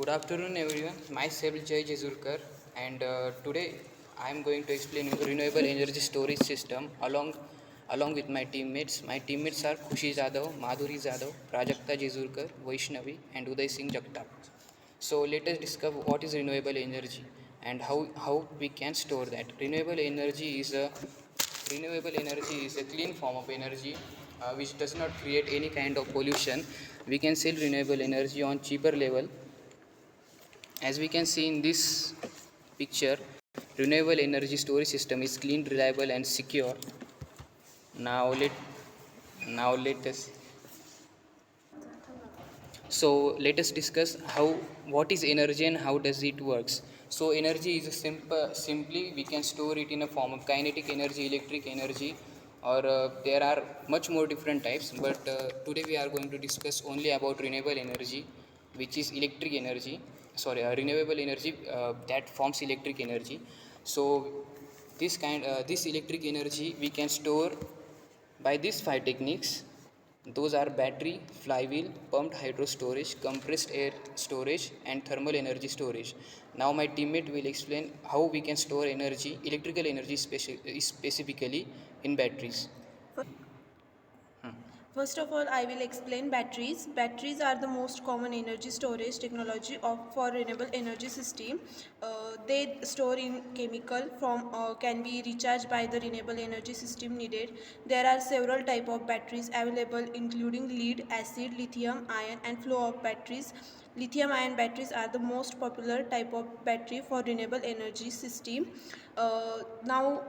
Good afternoon, everyone. Myself Jay Jezurkar, and today I am going to explain renewable energy storage system along with my teammates. My teammates are Khushi Jadhav, Madhuri Jadhav, Prajakta Jezurkar, Vaishnavi, and Uday Singh Jagtap. So let us discover what is renewable energy and how we can store that. Renewable energy is a clean form of energy which does not create any kind of pollution. We can sell renewable energy on cheaper level. As we can see in this picture, renewable energy storage system is clean, reliable and secure. Now let us discuss how what is energy and how does it works. So energy is a simply we can store it in a form of kinetic energy, electric energy, or there are much more different types. But today we are going to discuss only about renewable energy, which is electric energy. Sorry, renewable energy that forms electric energy. So this electric energy we can store by these five techniques. Those are battery, flywheel, pumped hydro storage, compressed air storage, and thermal energy storage. Now, my teammate will explain how we can store energy, electrical energy specifically in batteries. First of all, I will explain batteries. Batteries are the most common energy storage technology for renewable energy system. They store in chemical can be recharged by the renewable energy system needed. There are several type of batteries available, including lead, acid, lithium, ion, and flow of batteries. Lithium ion batteries are the most popular type of battery for renewable energy system. Now.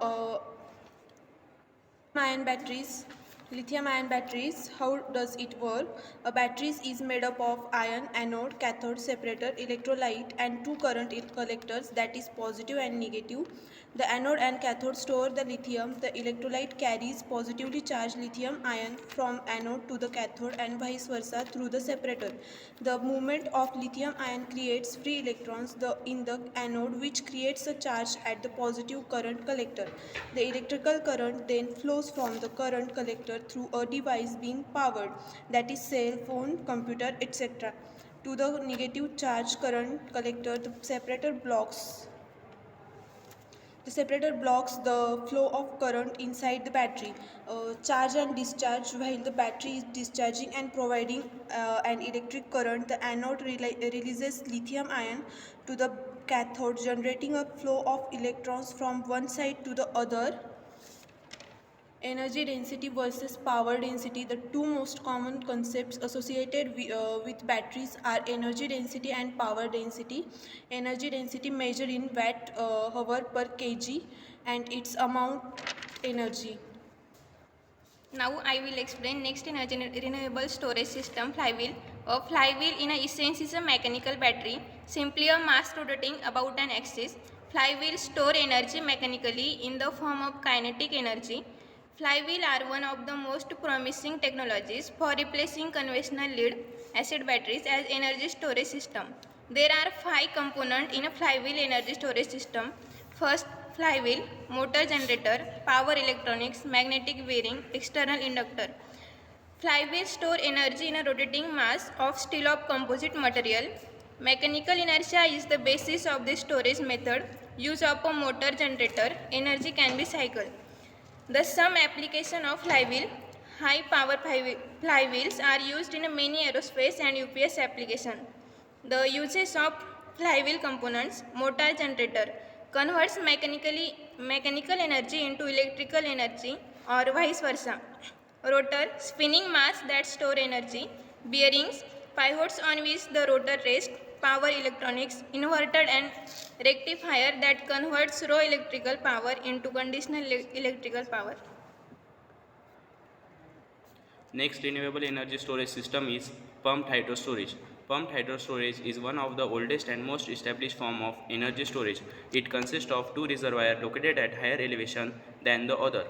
Ion batteries. Lithium ion batteries, how does it work? A battery is made up of ion, anode, cathode, separator, electrolyte and two current collectors, that is positive and negative. The anode and cathode store the lithium. The electrolyte carries positively charged lithium ion from anode to the cathode and vice versa through the separator. The movement of lithium ion creates free electrons in the anode, which creates a charge at the positive current collector. The electrical current then flows from the current collector through a device being powered, that is cell phone, computer, etc., to the negative charge current collector. The separator blocks the flow of current inside the battery. Charge and discharge. While the battery is discharging and providing an electric current, the anode releases lithium ion to the cathode, generating a flow of electrons from one side to the other. Energy density versus power density. The two most common concepts associated with batteries are energy density and power density. Energy density measured in watt hour per kg and its amount energy. Now I will explain next energy renewable storage system, flywheel. A flywheel in a essence is a mechanical battery, simply a mass rotating about an axis. Flywheels store energy mechanically in the form of kinetic energy. Flywheel are one of the most promising technologies for replacing conventional lead acid batteries as energy storage system. There are 5 components in a flywheel energy storage system. First, flywheel, motor generator, power electronics, magnetic bearing, external inductor. Flywheels store energy in a rotating mass of steel of composite material. Mechanical inertia is the basis of this storage method. Use of a motor generator, energy can be cycled. Some application of flywheel, high power flywheels are used in many aerospace and UPS application. The uses of flywheel components, motor generator converts mechanical energy into electrical energy or vice versa. Rotor, spinning mass that store energy. Bearings, pivots on which the rotor rests. Power electronics, inverter and rectifier that converts raw electrical power into conditional electrical power. Next renewable energy storage system is pumped hydro storage. Pumped hydro storage is one of the oldest and most established form of energy storage. It consists of two reservoirs located at higher elevation than the other.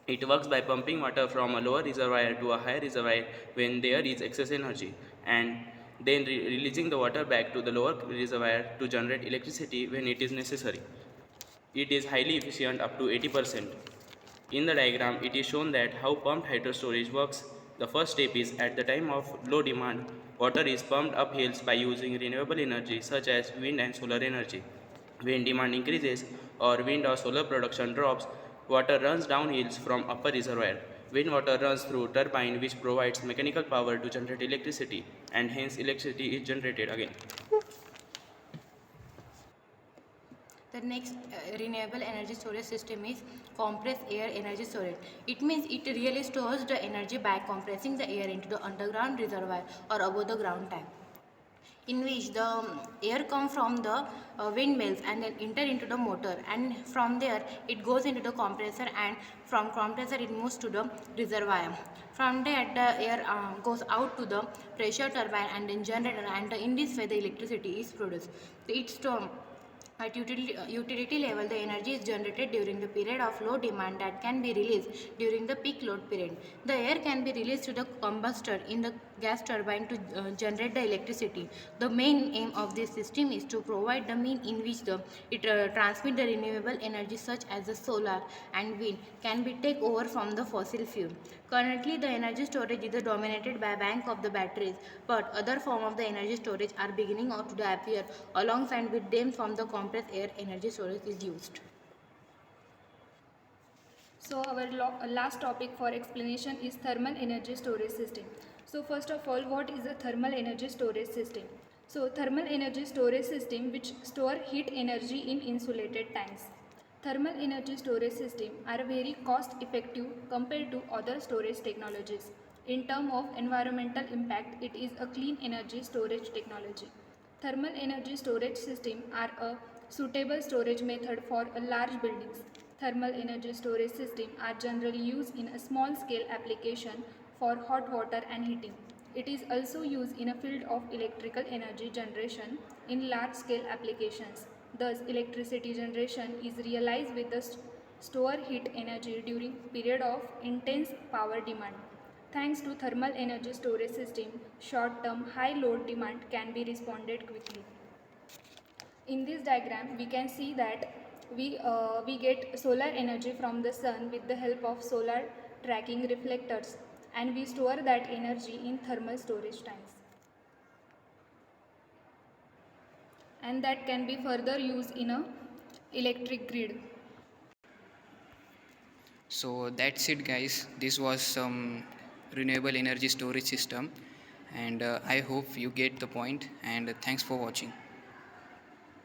It works by pumping water from a lower reservoir to a higher reservoir when there is excess energy, and then releasing the water back to the lower reservoir to generate electricity when it is necessary. It is highly efficient up to 80%. In the diagram, it is shown that how pumped hydro storage works. The first step is at the time of low demand, Water is pumped up hills by using renewable energy such as wind and solar energy. When demand increases or wind or solar production drops, water runs down hills from upper reservoir. Wind water runs through turbine which provides mechanical power to generate electricity, and hence electricity is generated again. The next renewable energy storage system is compressed air energy storage. It means it really stores the energy by compressing the air into the underground reservoir or above the ground tank, in which the air comes from the windmills and then enter into the motor, and from there it goes into the compressor, and from compressor it moves to the reservoir. From there the air goes out to the pressure turbine and then generator, and in this way the electricity is produced. It's at utility level, the energy is generated during the period of low demand that can be released during the peak load period. The air can be released to the combustor in the gas turbine to generate the electricity. The main aim of this system is to provide the mean in which it transmit the renewable energy such as the solar and wind can be take over from the fossil fuel. Currently, the energy storage is dominated by bank of the batteries, but other form of the energy storage are beginning to appear alongside with them from the compressed air energy storage is used. So our last topic for explanation is thermal energy storage system. So first of all, what is a thermal energy storage system? So thermal energy storage system which store heat energy in insulated tanks. Thermal energy storage system are very cost effective compared to other storage technologies. In terms of environmental impact, it is a clean energy storage technology. Thermal energy storage system are a suitable storage method for a large buildings. Thermal energy storage systems are generally used in a small scale application for hot water and heating. It is also used in a field of electrical energy generation in large scale applications. Thus, electricity generation is realized with the store heat energy during period of intense power demand. Thanks to thermal energy storage system, short-term high load demand can be responded quickly. In this diagram, we can see that we get solar energy from the sun with the help of solar tracking reflectors, and we store that energy in thermal storage tanks. And that can be further used in a electric grid. So that's it, guys. This was some renewable energy storage system, and I hope you get the point. And thanks for watching.